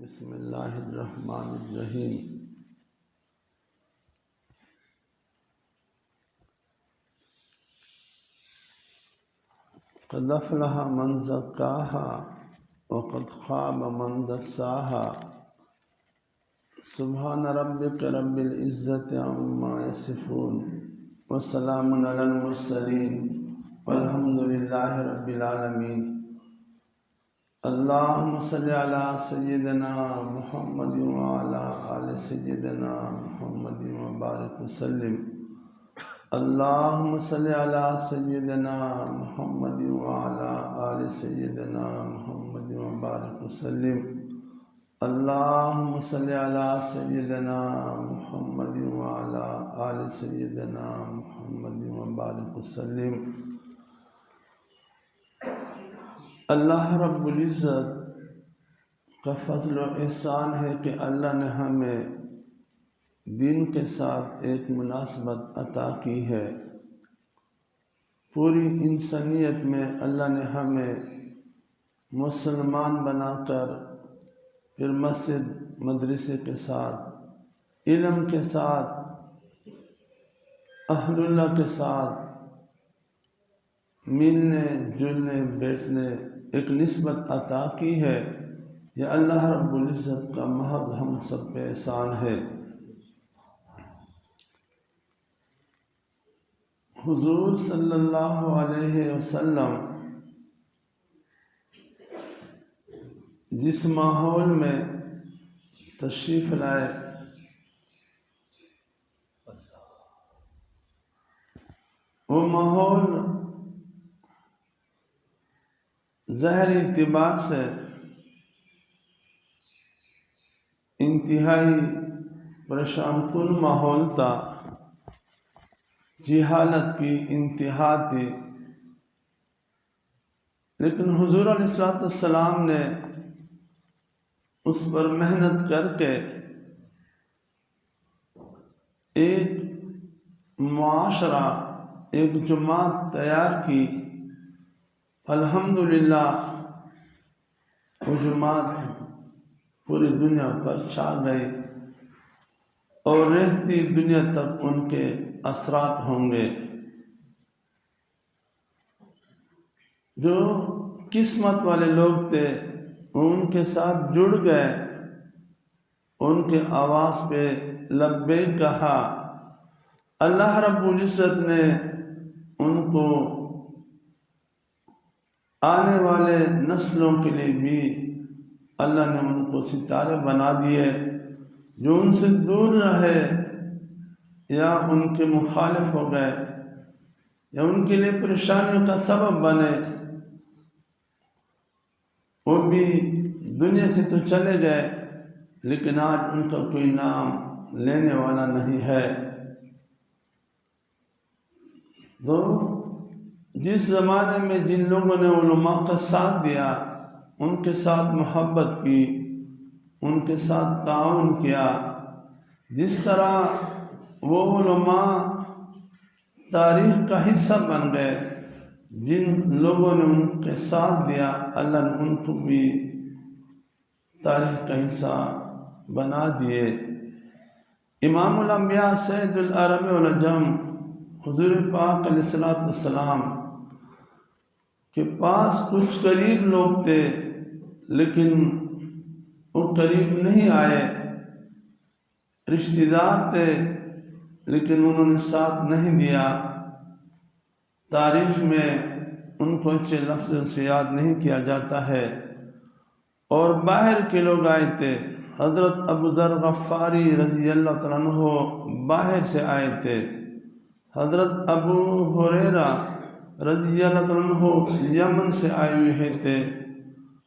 بسم اللہ الرحمن الرحیم۔ قد افلح من زکاها وقد خاب من دساها۔ سبحان ربک رب العزت عما یصفون وسلام علی المرسلین والحمد للہ رب العالمین۔ اللہم صلی علی سیدنا محمد وعلی آل سیدنا محمد وبارک وسلم۔ اللہم صلی علی سیدنا محمد وعلی آل سیدنا محمد وبارک وسلم۔ اللہم صلی علی سیدنا محمد وعلی آل سیدنا محمد وبارک وسلم۔ اللہ رب العزت کا فضل و احسان ہے کہ اللہ نے ہمیں دین کے ساتھ ایک مناسبت عطا کی ہے۔ پوری انسانیت میں اللہ نے ہمیں مسلمان بنا کر پھر مسجد مدرسے کے ساتھ، علم کے ساتھ، اہل اللہ کے ساتھ ملنے جلنے بیٹھنے ایک نسبت عطا کی ہے۔ یہ اللہ رب العزت کا محض ہم سب پہ احسان ہے۔ حضور صلی اللہ علیہ وسلم جس ماحول میں تشریف لائے وہ ماحول ظاہری اعتبار سے انتہائی پریشان کن ماحول تھا، جہالت کی انتہا تھی، لیکن حضور علیہ السلام نے اس پر محنت کر کے ایک معاشرہ، ایک جماعت تیار کی۔ الحمدللہ وہ جماعت پوری دنیا پر چھا گئی اور رہتی دنیا تک ان کے اثرات ہوں گے۔ جو قسمت والے لوگ تھے ان کے ساتھ جڑ گئے، ان کے آواز پہ لبیک کہا۔ اللہ رب العزت نے ان کو آنے والے نسلوں کے لیے بھی اللہ نے ان کو ستارے بنا دیے۔ جو ان سے دور رہے یا ان کے مخالف ہو گئے یا ان کے لیے پریشانیوں کا سبب بنے، وہ بھی دنیا سے تو چلے گئے لیکن آج ان کا کوئی نام لینے والا نہیں ہے۔ تو جس زمانے میں جن لوگوں نے علماء کا ساتھ دیا، ان کے ساتھ محبت کی، ان کے ساتھ تعاون کیا، جس طرح وہ علماء تاریخ کا حصہ بن گئے، جن لوگوں نے ان کے ساتھ دیا اللہ نے ان کو بھی تاریخ کا حصہ بنا دیے۔ امام الانبیاء سید العرب والعجم حضور پاک علیہ السلام کے پاس کچھ قریب لوگ تھے لیکن وہ قریب نہیں آئے، رشتہ دار تھے لیکن انہوں نے ساتھ نہیں دیا۔ تاریخ میں ان کو اچھے لفظ سے یاد نہیں کیا جاتا ہے۔ اور باہر کے لوگ آئے تھے، حضرت ابو ذر غفاری رضی اللہ تعالیٰ عنہ باہر سے آئے تھے، حضرت ابو ہریرہ رضی اللہ تعالیٰ عنہ یمن سے آئے ہوئے تھے،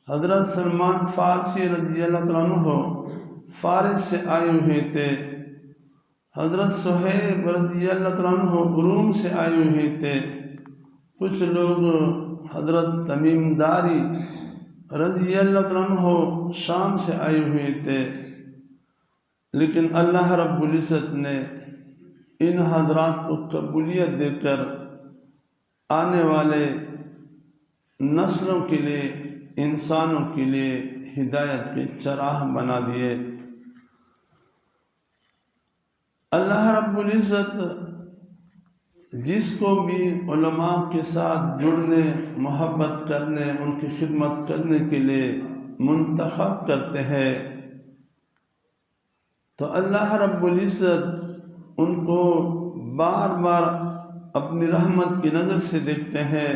حضرت سلمان فارسی رضی اللہ تعالیٰ عنہ فارس سے آئے ہوئے تھے، حضرت صہیب رضی اللہ تعالیٰ عنہ روم سے آئے ہوئے تھے، کچھ لوگ حضرت تمیم داری رضی اللہ تعالیٰ عنہ شام سے آئے ہوئے تھے، لیکن اللہ رب العزت نے ان حضرات کو قبولیت دے کر آنے والے نسلوں کے لیے، انسانوں کے لیے ہدایت کے چراغ بنا دیے۔ اللہ رب العزت جس کو بھی علماء کے ساتھ جڑنے، محبت کرنے، ان کی خدمت کرنے کے لیے منتخب کرتے ہیں تو اللہ رب العزت ان کو بار بار اپنی رحمت کی نظر سے دیکھتے ہیں۔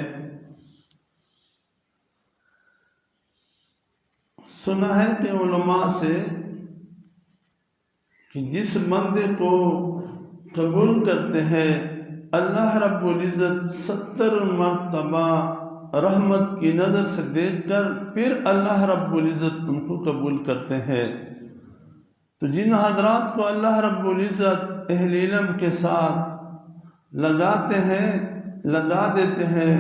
سنا ہے کہ علماء سے کہ جس بندے کو قبول کرتے ہیں اللہ رب العزت 70 مرتبہ رحمت کی نظر سے دیکھ کر پھر اللہ رب العزت ان کو قبول کرتے ہیں۔ تو جن حضرات کو اللہ رب العزت اہل علم کے ساتھ لگاتے ہیں، لگا دیتے ہیں،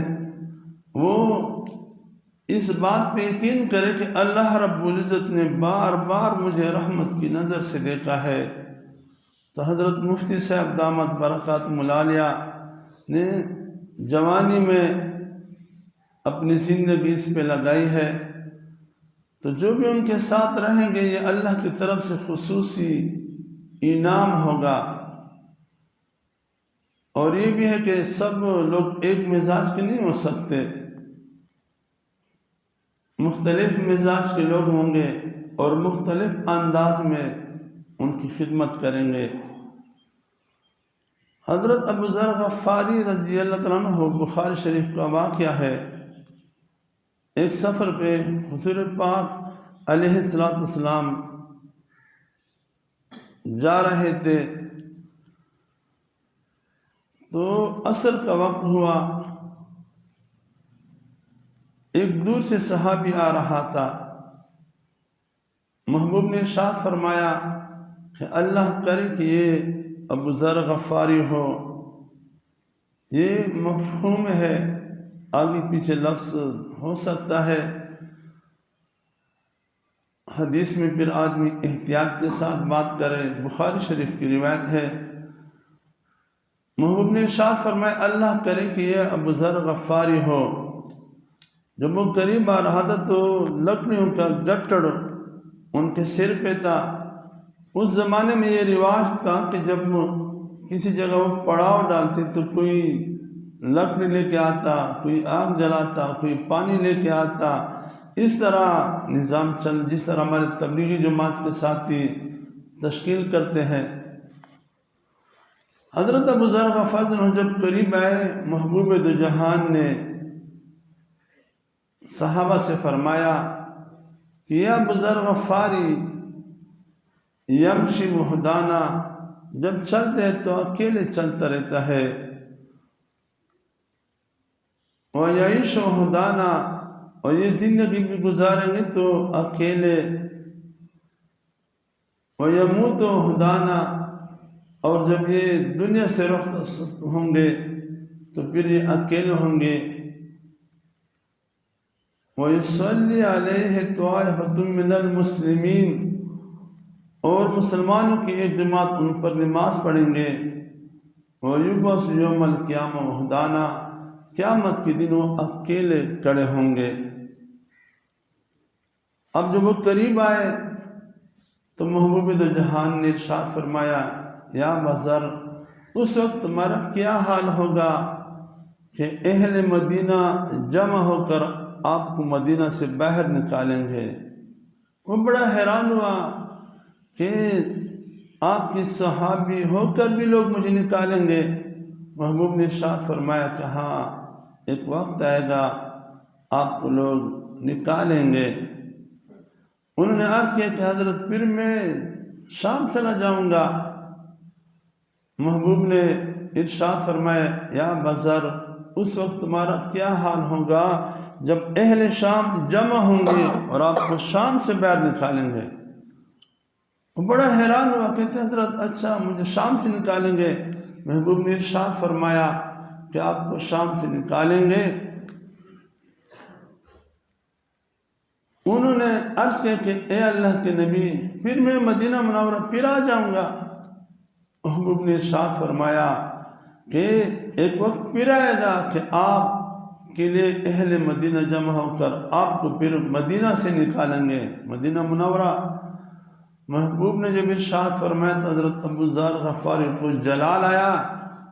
وہ اس بات پہ یقین کرے کہ اللہ رب العزت نے بار بار مجھے رحمت کی نظر سے دیکھا ہے۔ تو حضرت مفتی صاحب دامت برکاتہم العالیہ نے جوانی میں اپنی زندگی اس پہ لگائی ہے، تو جو بھی ان کے ساتھ رہیں گے یہ اللہ کی طرف سے خصوصی انعام ہوگا۔ اور یہ بھی ہے کہ سب لوگ ایک مزاج کے نہیں ہو سکتے، مختلف مزاج کے لوگ ہوں گے اور مختلف انداز میں ان کی خدمت کریں گے۔ حضرت ابو ذر غفاری رضی اللہ عنہ بخاری شریف کا واقعہ ہے، ایک سفر پہ حضور پاک علیہ السلام جا رہے تھے تو عصر کا وقت ہوا، ایک دور سے صحابی آ رہا تھا۔ محبوب نے ارشاد فرمایا کہ اللہ کرے کہ یہ ابو ذر غفاری ہو۔ یہ مفہوم ہے، آگے پیچھے لفظ ہو سکتا ہے، حدیث میں پھر آدمی احتیاط کے ساتھ بات کرے، بخاری شریف کی روایت ہے۔ محبوب نے ارشاد فرمایا اللہ کرے کہ یہ ابو ذر غفاری ہو۔ جب وہ قریب آ رہا تھا تو لکڑیوں کا گٹڑ ان کے سر پہ تھا۔ اس زمانے میں یہ رواج تھا کہ جب کسی جگہ وہ پڑاؤ ڈالتے تو کوئی لکڑی لے کے آتا، کوئی آگ جلاتا، کوئی پانی لے کے آتا۔ اس طرح نظام چل، جس طرح ہمارے تبلیغی جماعت کے ساتھی تشکیل کرتے ہیں۔ حضرت ابو ذر غفاری جب قریب آئے، محبوب دو جہان نے صحابہ سے فرمایا کہ یا ابو ذر غفاری یمشی وحدانا، جب چلتے ہیں تو اکیلے چلتا رہتا ہے، وَيَعِيشُ وَحْدَانَا، اور یہ زندگی بھی گزاریں گے تو اکیلے، وَيَمُوتُ وَحْدَانَا، اور جب یہ دنیا سے رخصت ہوں گے تو پھر یہ اکیلے ہوں گے، وَيُصَلِّي عَلَيْهِ طَائِفَةٌ مِّنَ الْمُسْلِمِينَ، اور مسلمانوں کی ایک جماعت ان پر نماز پڑھیں گے، وَيُبْعَثُ يَوْمَ الْقِيَامَةِ وَحْدَانَا، قیامت کے دن وہ اکیلے کھڑے ہوں گے۔ اب جب وہ قریب آئے تو محبوب دو جہان نے ارشاد فرمایا یا ابا ذر، اس وقت تمہارا کیا حال ہوگا کہ اہل مدینہ جمع ہو کر آپ کو مدینہ سے باہر نکالیں گے۔ وہ بڑا حیران ہوا کہ آپ کی صحابی ہو کر بھی لوگ مجھے نکالیں گے۔ محبوب نے ارشاد فرمایا کہ ہاں، ایک وقت آئے گا آپ کو لوگ نکالیں گے۔ انہوں نے عرض کیا کہ حضرت پھر میں شام چلا جاؤں گا۔ محبوب نے ارشاد فرمایا یا ابا ذر، اس وقت تمہارا کیا حال ہوگا جب اہل شام جمع ہوں گے اور آپ کو شام سے باہر نکالیں گے۔ وہ بڑا حیران ہوا، کہتے حضرت اچھا مجھے شام سے نکالیں گے؟ محبوب نے ارشاد فرمایا کہ آپ کو شام سے نکالیں گے۔ انہوں نے عرض کیا کہ اے اللہ کے نبی، پھر میں مدینہ منورہ پھر آ جاؤں گا۔ محبوب نے ارشاد فرمایا کہ ایک وقت پھر آئے گا کہ آپ کے لیے اہل مدینہ جمع ہو کر آپ کو پھر مدینہ سے نکالیں گے، مدینہ منورہ۔ محبوب نے جب ارشاد فرمایا تو حضرت ابو ذر غفاری کو جلال آیا،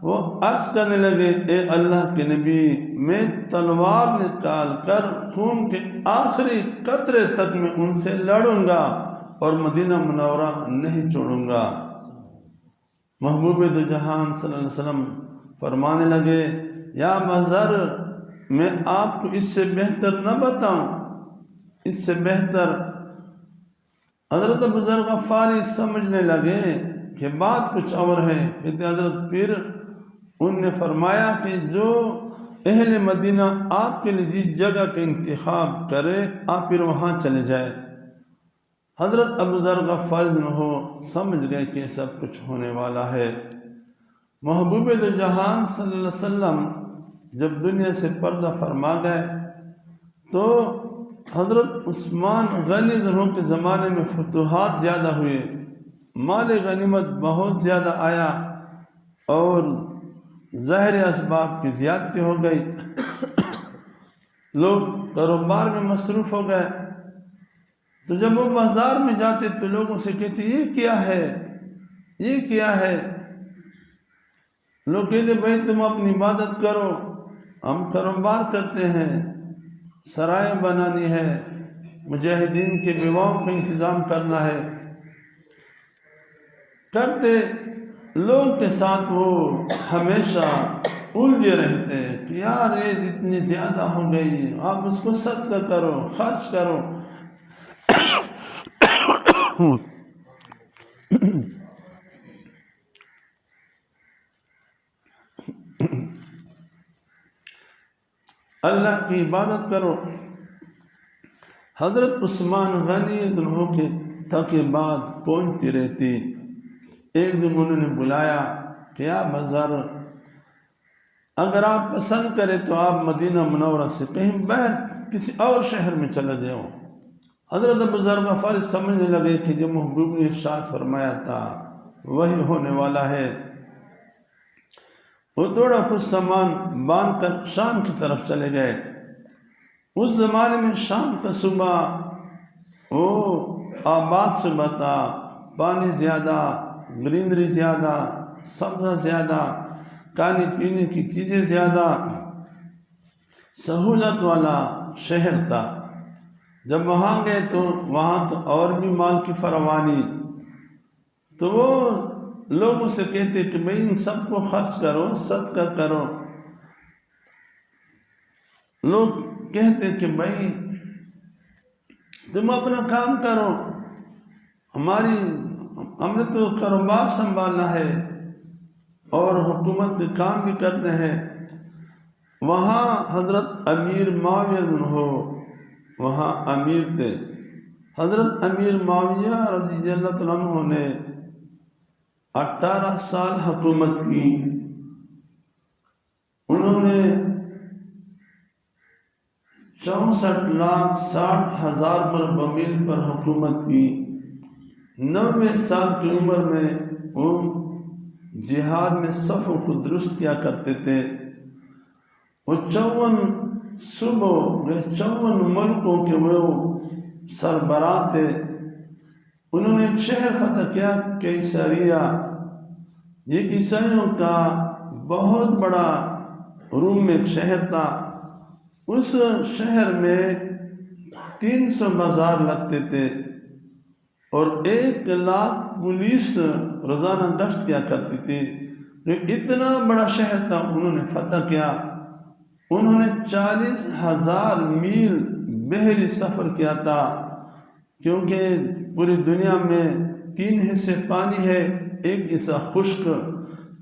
وہ عرض کرنے لگے اے اللہ کے نبی، میں تلوار نکال کر خون کے آخری قطرے تک میں ان سے لڑوں گا اور مدینہ منورہ نہیں چھوڑوں گا۔ محبوب دو جہان صلی اللہ علیہ وسلم فرمانے لگے یا ابا ذر، میں آپ کو اس سے بہتر نہ بتاؤں، اس سے بہتر۔ حضرت ابو ذر غفاری سمجھنے لگے کہ بات کچھ اور ہے۔ کہتے حضرت پھر ان نے فرمایا کہ جو اہل مدینہ آپ کے لیے جس جگہ کا انتخاب کرے آپ پھر وہاں چلے جائے۔ حضرت ابو ذر غفاری سمجھ گئے کہ سب کچھ ہونے والا ہے۔ محبوب دو جہان صلی اللہ علیہ وسلم جب دنیا سے پردہ فرما گئے تو حضرت عثمان غنی کے زمانے میں فتوحات زیادہ ہوئے، مال غنیمت بہت زیادہ آیا اور ظاہر اسباب کی زیادتی ہو گئی، لوگ کاروبار میں مصروف ہو گئے۔ تو جب وہ بازار میں جاتے تو لوگوں سے کہتے یہ کیا ہے، یہ کیا ہے؟ لوگ کہتے بھائی تم اپنی عبادت کرو، ہم کاروبار کرتے ہیں، سرائے بنانی ہے، مجاہدین کے بیواؤں کا انتظام کرنا ہے۔ کرتے لوگ کے ساتھ وہ ہمیشہ الجھے رہتے کہ یار یہ اتنی زیادہ ہو گئی، آپ اس کو صدقہ کرو، خرچ کرو۔ اللہ کی عبادت کرو۔ حضرت عثمان غنی کے تک بعد پہنچتی رہتی۔ ایک دن انہوں نے بلایا کہ یا ابا ذر، اگر آپ پسند کریں تو آپ مدینہ منورہ سے کہیں باہر کسی اور شہر میں چلا جاؤ۔ حضرت ابو ذر غفاری سمجھنے لگے کہ جو محبوب نے ارشاد فرمایا تھا وہی ہونے والا ہے۔ وہ تھوڑا کچھ سامان باندھ کر شام کی طرف چلے گئے۔ اس زمانے میں شام کا صبح وہ آباد صبح تھا، پانی زیادہ، گرینری زیادہ، سبزہ زیادہ، کھانے پینے کی چیزیں زیادہ، سہولت والا شہر تھا۔ جب وہاں گئے تو وہاں تو اور بھی مال کی فراوانی، تو وہ لوگوں سے کہتے کہ بھئی ان سب کو خرچ کرو، صدقہ کرو۔ لوگ کہتے کہ بھئی تم اپنا کام کرو، ہم نے تو کاروبار سنبھالنا ہے اور حکومت کے کام بھی کرتے ہیں۔ وہاں حضرت امیر معاویہ وہاں امیر تھے۔ حضرت امیر معاویہ رضی اللہ عنہ نے 18 سال حکومت کی۔ انہوں نے 64,60,000 مربع میل پر حکومت کی۔ 90 سال کی عمر میں وہ جہاد میں صفوں کو درست کیا کرتے تھے۔ وہ 54 صوبوں 54 ملکوں کے وہ سربراہ تھے۔ انہوں نے ایک شہر فتح کیا قیصریہ، یہ عیسائیوں کا بہت بڑا روم میں ایک شہر تھا۔ اس شہر میں 300 بازار لگتے تھے اور 1,00,000 پولیس روزانہ گشت کیا کرتی تھی۔ اتنا بڑا شہر تھا، انہوں نے فتح کیا۔ انہوں نے 40,000 میل بحری سفر کیا تھا، کیونکہ پوری دنیا میں 3 حصے پانی ہے، 1 حصہ خشک۔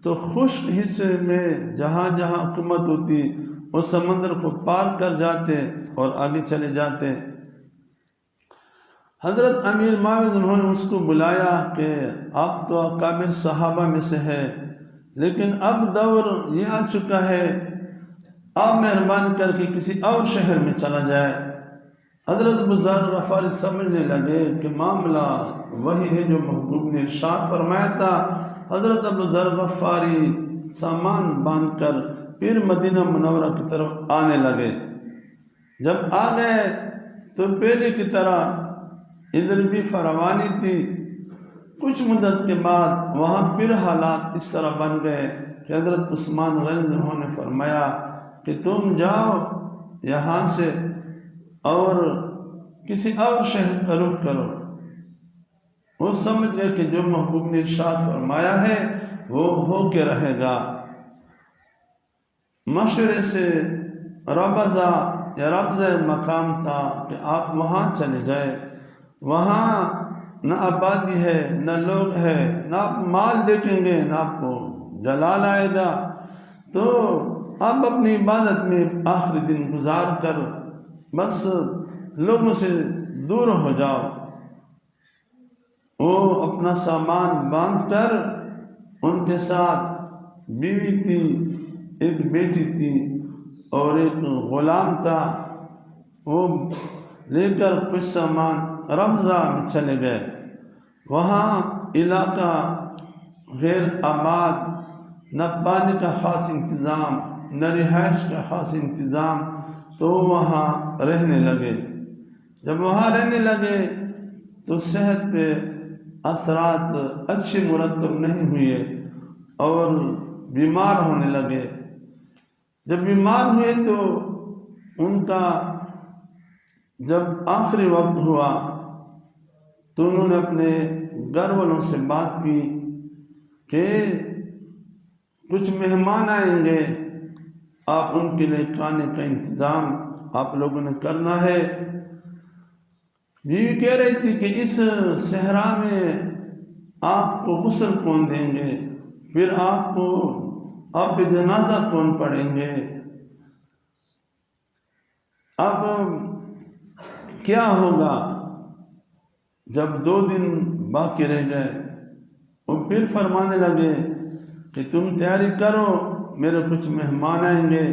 تو خشک حصے میں جہاں جہاں حکومت ہوتی وہ سمندر کو پار کر جاتے اور آگے چلے جاتے۔ حضرت امیر معاویہ انہوں نے اس کو بلایا کہ آپ تو اکابر صحابہ میں سے ہے، لیکن اب دور یہ آ چکا ہے، آپ مہربانی کر کے کسی اور شہر میں چلا جائے۔ حضرت ابو ذر غفاری سمجھنے لگے کہ معاملہ وہی ہے جو محبوب نے ارشاد فرمایا تھا۔ حضرت ابو ذر غفاری سامان باندھ کر پھر مدینہ منورہ کی طرف آنے لگے۔ جب آ گئے تو پہلے کی طرح ادھر بھی فراوانی تھی۔ کچھ مدت کے بعد وہاں پھر حالات اس طرح بن گئے کہ حضرت عثمان غنی رضی اللہ عنہ نے فرمایا کہ تم جاؤ یہاں سے اور کسی اور شہر کا رخ کرو۔ وہ سمجھ گئے کہ جو محبوب نے ارشاد فرمایا ہے وہ ہو کے رہے گا۔ مشورے سے ربضہ مقام تھا کہ آپ وہاں چلے جائے۔ وہاں نہ آبادی ہے، نہ لوگ ہے، نہ آپ مال دیکھیں گے، نہ آپ کو جلال آئے گا، تو آپ اپنی عبادت میں آخری دن گزار کر بس لوگوں سے دور ہو جاؤ۔ وہ اپنا سامان باندھ کر، ان کے ساتھ بیوی تھی، ایک بیٹی تھی اور ایک غلام تھا، وہ لے کر کچھ سامان ربضہ میں چلے گئے۔ وہاں علاقہ غیر آباد، نہ پانی کا خاص انتظام، نہ رہائش کا خاص انتظام، تو وہاں رہنے لگے۔ جب وہاں رہنے لگے تو صحت پہ اثرات اچھے مرتب نہیں ہوئے اور بیمار ہونے لگے۔ جب بیمار ہوئے تو ان کا جب آخری وقت ہوا تو انہوں نے اپنے گھر والوں سے بات کی کہ کچھ مہمان آئیں گے، آپ ان کے لیے کھانے کا انتظام آپ لوگوں نے کرنا ہے۔ بیوی کہہ رہی تھی کہ اس صحرا میں آپ کو غسل کون دیں گے، پھر آپ پہ جنازہ کون پڑھیں گے، اب کیا ہوگا؟ جب 2 دن باقی رہ گئے وہ پھر فرمانے لگے کہ تم تیاری کرو، میرے کچھ مہمان آئیں گے۔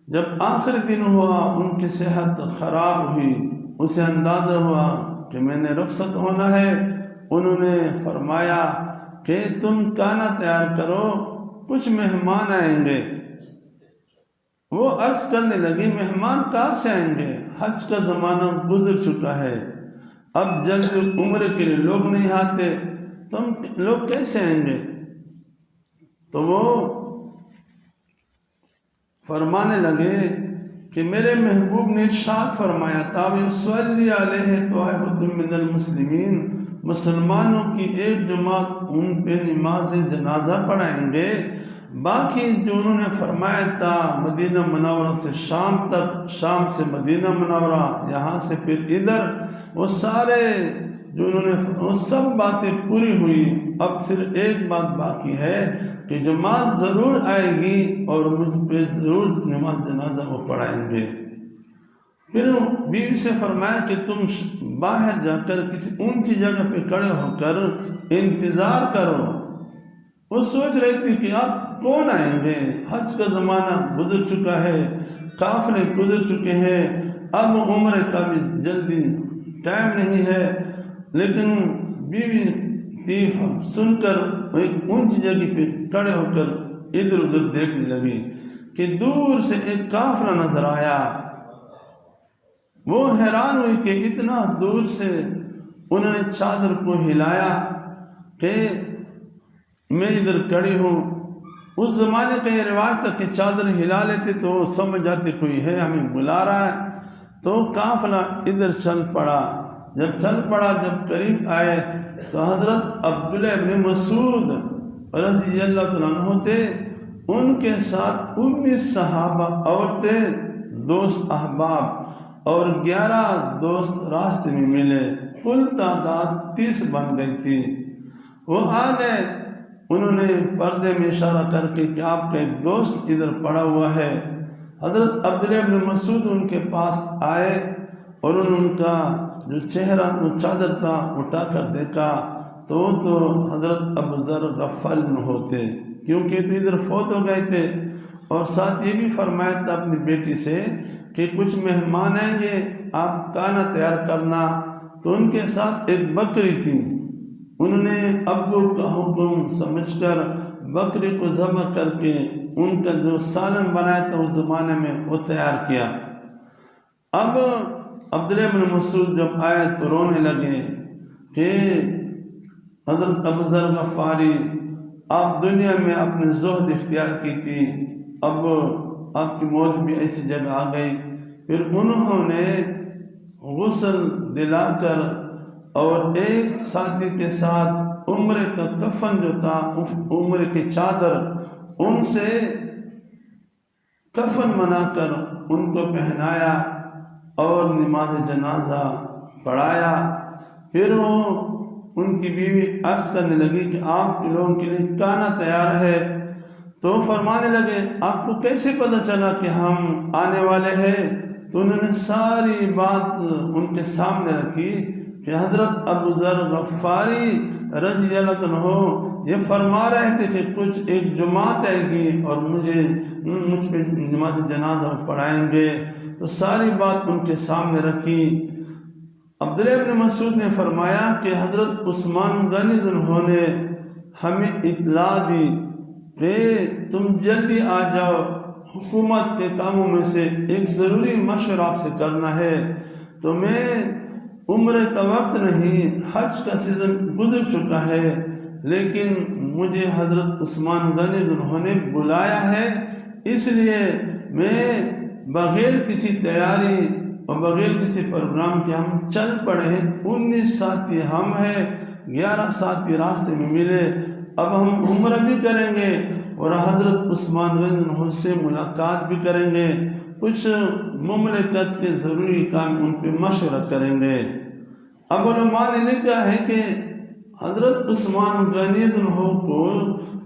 جب آخری دن ہوا ان کی صحت خراب ہوئی، اسے اندازہ ہوا کہ میں نے رخصت ہونا ہے۔ انہوں نے فرمایا کہ تم کھانا تیار کرو، کچھ مہمان آئیں گے۔ وہ عرض کرنے لگی مہمان کہاں سے آئیں گے؟ حج کا زمانہ گزر چکا ہے، اب جلد عمرے کے لیے لوگ نہیں آتے، تم لوگ کیسے آئیں گے؟ تو وہ فرمانے لگے کہ میرے محبوب نے ارشاد فرمایا تھا وَيُصَلِّ عَلَيْهِ طَائِفَةٌ مِّنَ الْمُسْلِمِينَ، مسلمانوں کی ایک جماعت ان پہ نماز جنازہ پڑھائیں گے۔ باقی جو انہوں نے فرمایا تھا مدینہ منورہ سے شام تک، شام سے مدینہ منورہ، یہاں سے پھر ادھر، وہ سارے جو انہوں نے وہ سب باتیں پوری ہوئی۔ اب صرف ایک بات باقی ہے کہ جماعت ضرور آئے گی اور مجھ پہ ضرور نماز جنازہ وہ پڑھائیں گے۔ پھر بیوی سے فرمایا کہ تم باہر جا کر کسی اونچی جگہ پہ کھڑے ہو کر انتظار کرو۔ وہ سوچ رہی تھی کہ اب کون آئیں گے، حج کا زمانہ گزر چکا ہے، قافلے گزر چکے ہیں، اب عمرے کا بھی جلدی ٹائم نہیں ہے۔ لیکن بیوی تھی سن کر ایک اونچی جگہ پہ کھڑے ہو کر ادھر ادھر دیکھنے لگی کہ دور سے ایک قافلہ نظر آیا۔ وہ حیران ہوئی کہ اتنا دور سے انہوں نے چادر کو ہلایا کہ میں ادھر کھڑی ہوں۔ اس زمانے کا یہ روایت تھا کہ چادر ہلا لیتے تو سمجھ جاتے کوئی ہے ہمیں بلا رہا ہے۔ تو قافلہ ادھر چل پڑا۔ جب چل پڑا، جب قریب آئے تو حضرت عبداللہ ابن مسعود رضی اللہ تعالیٰ عنہ تھے، ان کے ساتھ 19 صحابہ عورتیں، دوست احباب اور 11 دوست راستے میں ملے، کل تعداد 30 بن گئی تھی۔ وہ آ گئے، انہوں نے پردے میں اشارہ کر کے کہ آپ کا ایک دوست ادھر پڑا ہوا ہے۔ حضرت عبداللہ ابن مسعود ان کے پاس آئے اور انہوں نے ان کا جو چہرہ چادر تھا اٹھا کر دیکھا تو حضرت ابو ذر غفاری ہوتے، کیونکہ تو ادھر فوت ہو گئے تھے۔ اور ساتھ یہ بھی فرمایا تھا اپنی بیٹی سے کہ کچھ مہمان آئیں گے، آپ کھانا تیار کرنا۔ تو ان کے ساتھ ایک بکری تھی، انہوں نے ابو کا حکم سمجھ کر بکری کو ذبح کر کے ان کا جو سالن بنایا تھا اس زمانے میں وہ تیار کیا۔ اب عبداللہ بن مسعود جب آئے تو رونے لگے کہ حضرت ابو ذر غفاری آپ دنیا میں اپنے زہد اختیار کی تھی، اب آپ کی موت بھی ایسی جگہ آ گئی۔ پھر انہوں نے غسل دلا کر اور ایک ساتھی کے ساتھ عمرے کا کفن جو تھا، عمرے کی چادر، ان سے کفن بنا کر ان کو پہنایا اور نماز جنازہ پڑھایا۔ پھر وہ ان کی بیوی عرض کرنے لگی کہ آپ کے لوگوں کے لیے کھانا تیار ہے، تو فرمانے لگے آپ کو کیسے پتہ چلا کہ ہم آنے والے ہیں؟ تو انہوں نے ساری بات ان کے سامنے رکھی کہ حضرت ابو ذر غفاری رضی اللہ عنہ یہ فرما رہے تھے کہ کچھ ایک جماعت آئے گی اور مجھ پہ نماز جنازہ پڑھائیں گے، تو ساری بات ان کے سامنے رکھی۔ عبداللہ ابن مسعود نے فرمایا کہ حضرت عثمان غنی انہوں نے ہمیں اطلاع دی کہ تم جلدی آ جاؤ، حکومت کے کاموں میں سے ایک ضروری مشورہ آپ سے کرنا ہے۔ تو میں عمرے کا وقت نہیں، حج کا سیزن گزر چکا ہے، لیکن مجھے حضرت عثمان غنی انہوں نے بلایا ہے، اس لیے میں بغیر کسی تیاری اور بغیر کسی پروگرام کے ہم چل پڑے ہیں۔ 19 ساتھی ہم ہیں، 11 ساتھی راستے میں ملے، اب ہم عمرہ بھی کریں گے اور حضرت عثمان غنی انہوں سے ملاقات بھی کریں گے، کچھ مملکت کے ضروری کام ان پہ مشورہ کریں گے۔ اب علماء نے لکھا ہے کہ حضرت عثمان غنی انہوں کو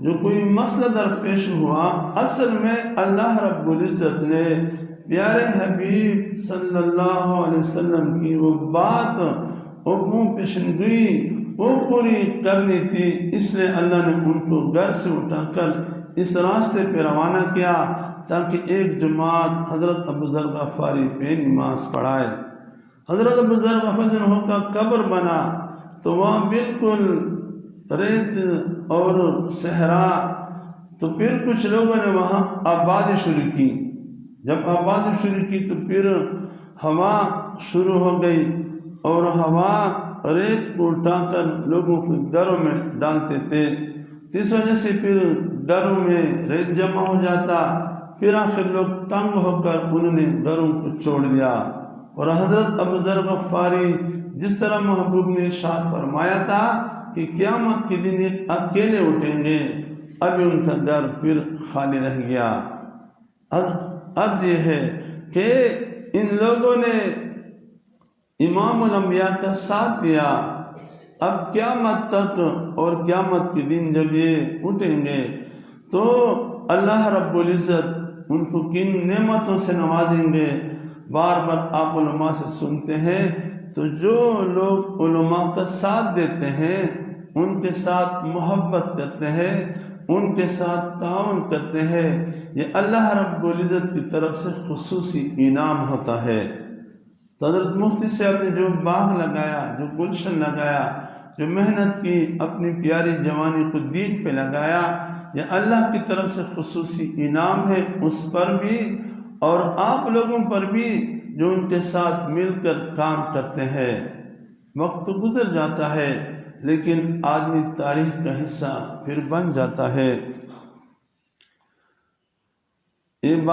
جو کوئی مسئلہ درپیش ہوا، اصل میں اللہ رب العزت نے پیارے حبیب صلی اللہ علیہ وسلم کی وہ بات، وہ پیشنگوئی وہ پوری کرنی تھی، اس لیے اللہ نے ان کو گھر سے اٹھا کر اس راستے پہ روانہ کیا تاکہ ایک جماعت حضرت ابو ذر غفاری پہ نماز پڑھائے۔ حضرت ابو ذر غفاری کا قبر بنا تو وہاں بالکل ریت اور صحرا، تو پھر کچھ لوگوں نے وہاں آبادی شروع کی۔ جب آبادی شروع کی تو پھر ہوا شروع ہو گئی اور ہوا ریت کو اٹھا کر لوگوں کے گھروں میں ڈالتے تھے، اس وجہ سے پھر گھروں میں ریت جمع ہو جاتا، پھر آخر لوگ تنگ ہو کر انہوں نے گھروں کو چھوڑ دیا۔ اور حضرت ابو ذر غفاری جس طرح محبوب نے ارشاد فرمایا تھا کہ قیامت کے دن یہ اکیلے اٹھیں گے، ابھی ان کا گھر پھر خالی رہ گیا۔ عرض یہ ہے کہ ان لوگوں نے امام الانبیاء کا ساتھ دیا، اب قیامت تک اور قیامت کے دن جب یہ اٹھیں گے تو اللہ رب العزت ان کو کن نعمتوں سے نوازیں گے۔ بار بار آپ علماء سے سنتے ہیں، تو جو لوگ علماء کا ساتھ دیتے ہیں، ان کے ساتھ محبت کرتے ہیں، ان کے ساتھ تعاون کرتے ہیں، یہ اللہ رب العزت کی طرف سے خصوصی انعام ہوتا ہے۔ تو حضرت مفتی صاحب نے جو باغ لگایا، جو گلشن لگایا، جو محنت کی، اپنی پیاری جوانی کو دین پہ لگایا، یہ اللہ کی طرف سے خصوصی انعام ہے، اس پر بھی اور آپ لوگوں پر بھی جو ان کے ساتھ مل کر کام کرتے ہیں۔ وقت تو گزر جاتا ہے لیکن آدمی تاریخ کا حصہ پھر بن جاتا ہے۔ ایک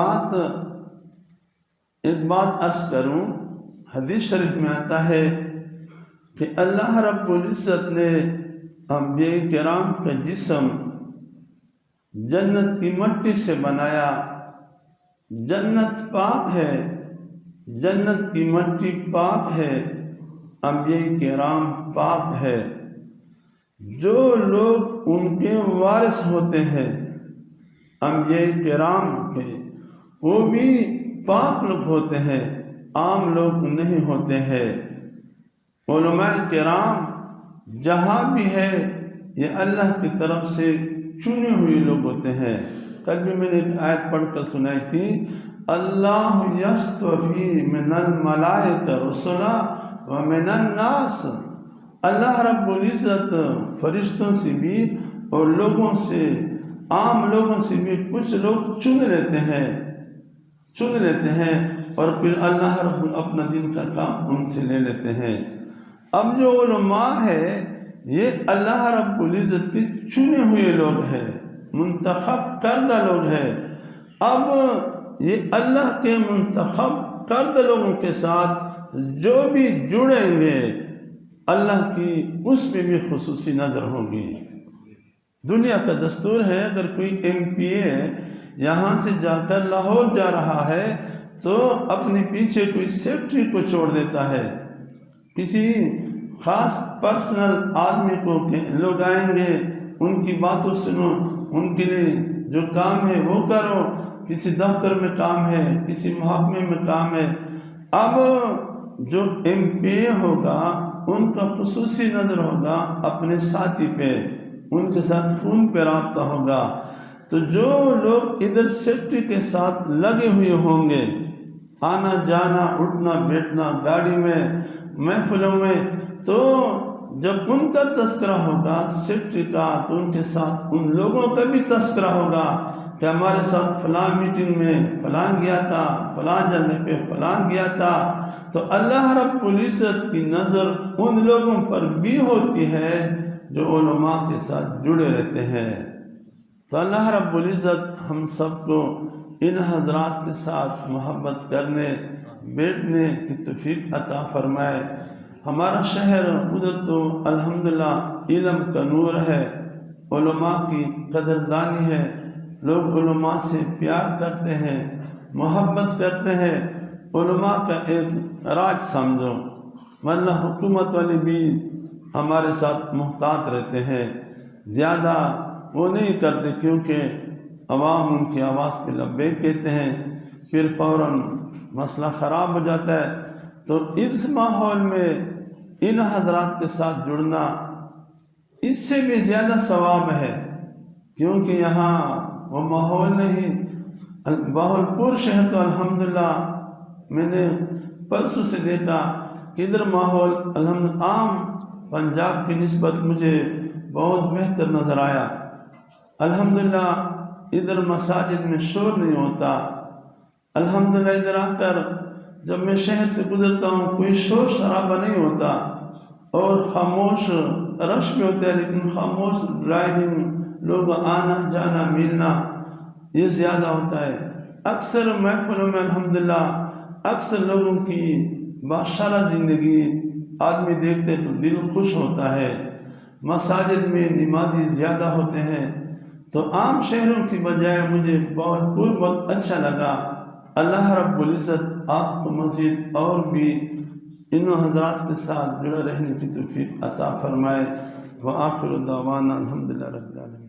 بات عرض کروں، حدیث شریف میں آتا ہے کہ اللہ رب العزت نے انبیاء کرام کا جسم جنت کی مٹی سے بنایا۔ جنت پاک ہے، جنت کی مٹی پاک ہے، انبیاء کرام پاک ہے۔ جو لوگ ان کے وارث ہوتے ہیں انبیاء کرام کے، وہ بھی پاک لوگ ہوتے ہیں، عام لوگ نہیں ہوتے ہیں۔ علماء کرام جہاں بھی ہے یہ اللہ کی طرف سے چنے ہوئے لوگ ہوتے ہیں۔ کل بھی میں نے ایک آیت پڑھ کر سنائی تھی، اللہ یصطفی من الملائکہ رسلا ومن الناس، اللہ رب العزت فرشتوں سے بھی اور لوگوں سے عام لوگوں سے بھی کچھ لوگ چن لیتے ہیں اور پھر اللہ رب اپنا دین کا کام ان سے لے لیتے ہیں۔ اب جو علماء ہے یہ اللہ رب العزت کے چنے ہوئے لوگ ہیں، منتخب کردہ لوگ ہیں۔ اب یہ اللہ کے منتخب کردہ لوگوں کے ساتھ جو بھی جڑیں گے اللہ کی اس میں بھی خصوصی نظر ہوگی۔ دنیا کا دستور ہے اگر کوئی MP یہاں سے جا کر لاہور جا رہا ہے تو اپنے پیچھے کوئی سیکرٹری کو چھوڑ دیتا ہے، کسی خاص پرسنل آدمی کو لوگ آئیں گے ان کی باتوں سنو، ان کے لیے جو کام ہے وہ کرو، کسی دفتر میں کام ہے، کسی محکمے میں کام ہے۔ اب جو MP ہوگا ان کا خصوصی نظر ہوگا اپنے ساتھی پہ، ان کے ساتھ فون پہ رابطہ ہوگا۔ تو جو لوگ ادھر سیکرٹری کے ساتھ لگے ہوئے ہوں گے، آنا جانا اٹھنا بیٹھنا گاڑی میں محفلوں میں، تو جب ان کا تذکرہ ہوگا سیکرٹری کا تو ان کے ساتھ ان لوگوں کا بھی تذکرہ ہوگا کہ ہمارے ساتھ فلاں میٹنگ میں فلاں گیا تھا، فلاں جگہ پہ فلاں گیا تھا۔ تو اللہ رب العزت کی نظر ان لوگوں پر بھی ہوتی ہے جو علماء کے ساتھ جڑے رہتے ہیں۔ تو اللہ رب العزت ہم سب کو ان حضرات کے ساتھ محبت کرنے بیٹھنے کی توفیق عطا فرمائے۔ ہمارا شہر ادھر تو الحمدللہ علم کا نور ہے، علماء کی قدردانی ہے، لوگ علماء سے پیار کرتے ہیں، محبت کرتے ہیں، علماء کا ایک راج سمجھو، ورنہ حکومت والے بھی ہمارے ساتھ محتاط رہتے ہیں، زیادہ وہ نہیں کرتے کیونکہ عوام ان کی آواز پہ لبیک کہتے ہیں، پھر فوراً مسئلہ خراب ہو جاتا ہے۔ تو اس ماحول میں ان حضرات کے ساتھ جڑنا اس سے بھی زیادہ ثواب ہے، کیونکہ یہاں وہ ماحول نہیں۔ بہاولپور شہر تو الحمدللہ میں نے پرسوں سے دیکھا کہ ادھر ماحول الحمدللہ عام پنجاب کی نسبت مجھے بہت بہتر نظر آیا۔ الحمدللہ ادھر مساجد میں شور نہیں ہوتا، الحمدللہ ادھر آ کر جب میں شہر سے گزرتا ہوں کوئی شور شرابہ نہیں ہوتا، اور خاموش رش بھی ہوتا ہے لیکن خاموش ڈرائیونگ، لوگ آنا جانا ملنا یہ زیادہ ہوتا ہے۔ اکثر محفلوں میں الحمدللہ اکثر لوگوں کی باشارہ زندگی آدمی دیکھتے تو دل خوش ہوتا ہے، مساجد میں نمازی زیادہ ہوتے ہیں۔ تو عام شہروں کی بجائے مجھے بہاولپور بہت اچھا لگا۔ اللہ رب العزت آپ کو مزید اور بھی ان حضرات کے ساتھ جڑے رہنے کی توفیق عطا فرمائے۔ وآخر دعوانا الحمدللہ رب العالمین۔